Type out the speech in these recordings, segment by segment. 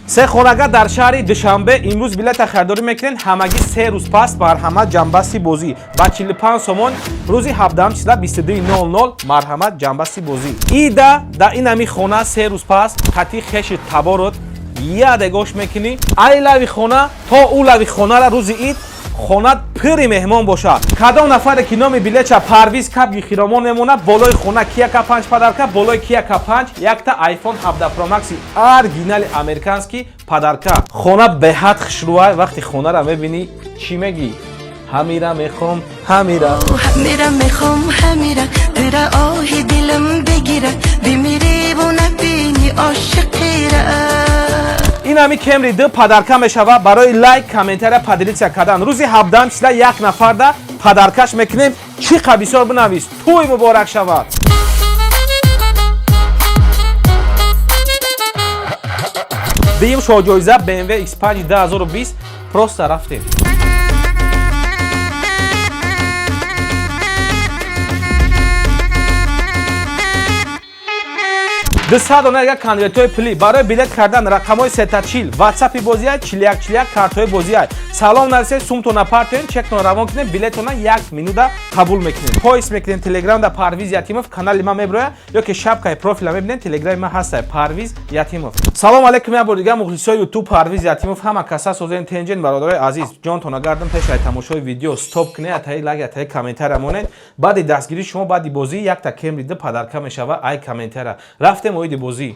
се хонага дар шаҳри Душанбе имрӯз билета харидорӣ мекунен. Ҳамагӣ 3 рӯз пас марҳамат ҷанбасти бозӣ ба 45 сомон. Рӯзи 17 числа 22:00 марҳамат ҷанбасти бозӣ. Ида да ин ҳами хона 3 рӯз пас хати хеши таборот яде гош мекунӣ. Ай лави хона то у лави хонара рӯзи ид хонат пири меҳмон бошад. Кадом нафаре ки номи билеча Парвиз Кабги Хиромон мемонад, болои хона Kia K5 падарка, болои Kia K5 якта iPhone 17 Pro Max оригинали американский падарка. Хона беҳад хушрӯа. Вақти хонара мебинӣ чӣ мегӣ? Ҳамира мехом, ҳамира. Ҳамира мехом, ҳамира. Тира оҳи дилам бигира. Бимири ву набини ошиқира. ин ҳами Camry 2 падарка мешава. Барои лайк, комментария поделитсия кардан. Рӯзи 17 числа як нафарда падаркаш мекунем. Чӣ қабисор бинавис? Тӯй муборак шавад. Биим шоҳҷоиза BMW X5 2020 просто рафтем. 200 дона як конвертои пулӣ барои билет кардан рақамҳои сетачил ватсапи бозиай 4141 картҳои бозиай салом нарасед сумтона партоен чектон равон кунем билетона 1 минута қабул мекунем. Поист мекунем телеграмда Парвиз Ятимов канали ма меброя ёки шапкаи профила мебинем телеграми ма ҳастай Парвиз Ятимов. Салом алейкум я бор дигар мухлисои YouTube Парвиз Ятимов ҳама каса созен тенҷен бародарои азиз ҷонтона гардам пешаи тамошои видео стоп кунед атаи лайк атаи комментария монед баъди дастгирии шумо баъди бозӣ якта Camry 2 падарка мешава ай комментария рафтем оиди бозӣ.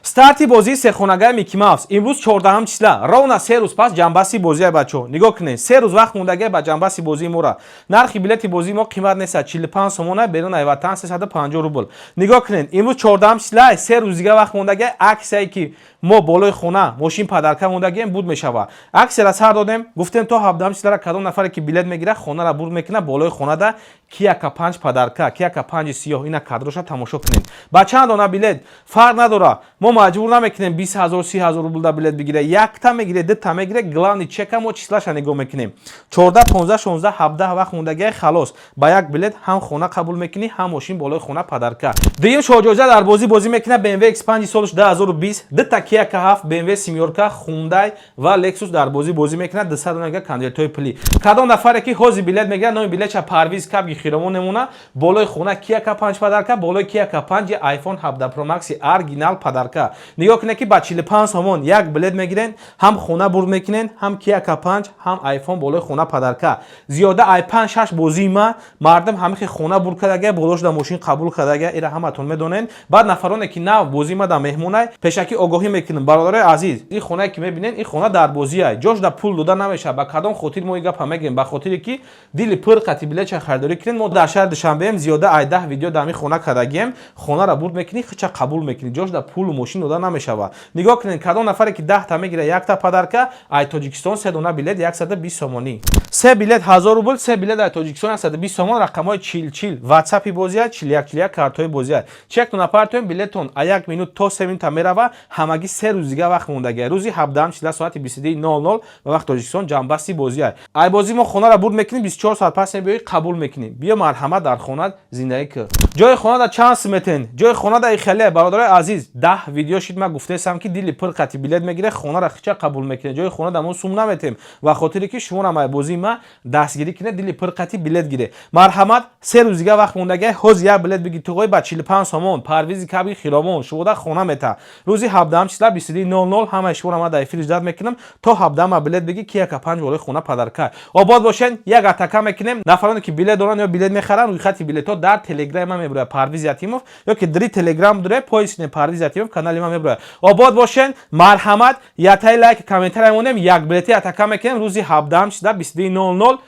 Старти бозии сехонагаи Мики Маус имрӯз 14 числа ровна 3 рӯз пас ҷанбасти бозиай бачаҳо нигоҳ кунед 3 рӯз вақт мондагия ба ҷанбасти бозии мора нархи билети бозии мо қимат неста 45 сомона берунаи ватан 350 рубл нигоҳ кунед имрӯз 14 числа 3 рӯз дига вақт мондагия аксияе ки мо болои хона мошин падарка мондагием буд мешава аксияра сар додем гуфтем то 17 числара кадом нафаре ки билет мегира хонара бурд мекуна болои хонада Kia K5 падарка Kia K5 сиёҳ ина кадроша тамошо кунед ба чанд дона билет фарқ надора мо маҷбур намекунем 20000 30000 рубл да билет бигире якта мегире дutta мегире главни чека мо числаша нигоҳ мекунем 14 15 16 17 вақт мондагия халос ба як билет ҳам хона қабул мекунӣ ҳам мошин болои хона падарка дуюм шоҳҷоиза дар бозӣ бозӣ мекуна BMW X5 солиш 2020 дutta Kia K7 BMW семёрка Hyundai ва Lexus дар бозӣ бозӣ мекуна 200 дона конвертои пулӣ кадом нафаре ки ҳозир билет мегира номи билеча Парвиз Кабги Хиромон намуна болои хона Kia K5 падарка болои Kia K5 iPhone 17 Pro Max оригинал падарка нигоҳ кунед ки ба 45 сомон як билет мегирен ҳам хона бурд мекунен ҳам Kia K5 ҳам iPhone болои хона падарка зиёда i5 6 бозии ма мардум ҳамихи хона бурд кардагия болошда мошин қабул кардагия ира ҳаматон медонен баъд нафароне ки нав бозии ма да меҳмонай пешакӣ огоҳӣ мекунем бародарои азиз ин хонае ки мебинен ин хона дар бозиай ҷошда пул дода намешавад ба кадом хотир мо ин гапа мегӯем ба хотире ки дили пир қати билеча харидорӣ кунем мо дар шаҳри Душанбеем зиёда ай 10 видео дар ин хона кардагием хонара бурд мекунӣ хича қабул мекунӣ ҷошда пулу мошин дода намешавад нигоҳ кунед кадом нафаре ки 10 та мегира якта падарка ай Тоҷикистон 3 дона билет 120 сомонӣ 3 билет 1000 рубл 3 билет ай Тоҷикистон 120 сомон рақамҳои 40 ватсапи бозиай 4141 картҳои бозиай чек тона партоем билетон а 1 минут то 3 минута мерава ҳамагӣ 3 рӯз дига вақт мондагия рӯзи 17 числа соати 22:00 ба вақти Тоҷикистон ҷанбасти бозиай ай бозӣ мо хонара бурд мекунем 24 соат пас мебиёӣ қабул мекунем биё марҳамат дар хона зиндагӣ кӯ ҷои хонада чанд сметен ҷои хонада ихеле бародарои азиз 10 видео шид ма гуфтаесам ки дили пир қати билет мегире хонара хича қабул мекунед ҷои хонада мо сум наметем ва хотире ки шумо намай бозии ма дастгирӣ кунед дили пир қати билет гире марҳамат 3 рӯз дига вақт мондагия ҳозир як билет бигир туғои ба 45 сомон Парвизи Кабги Хиромон шуда хона мета рӯзи 17 числа 22:00 ҳамаи шумо ма дар эфир ҷад мекунам то 17 ма билет бигир Kia K5 болои хона падарка обод бошен як атака мекунем нафароне ки билет доран ё билет мехаран рӯи хати билетҳо дар телеграми ма меброяд Парвиз Ятимов ёки дри телеграм дуре поист кунед Парвиз Ятимов канали ма меброяд обод бошен марҳамат ятаи лайк комментария монем як билети атака мекунем рӯзи 17 числа 22:00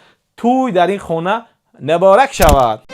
тӯй дар ин хона муборак шавад.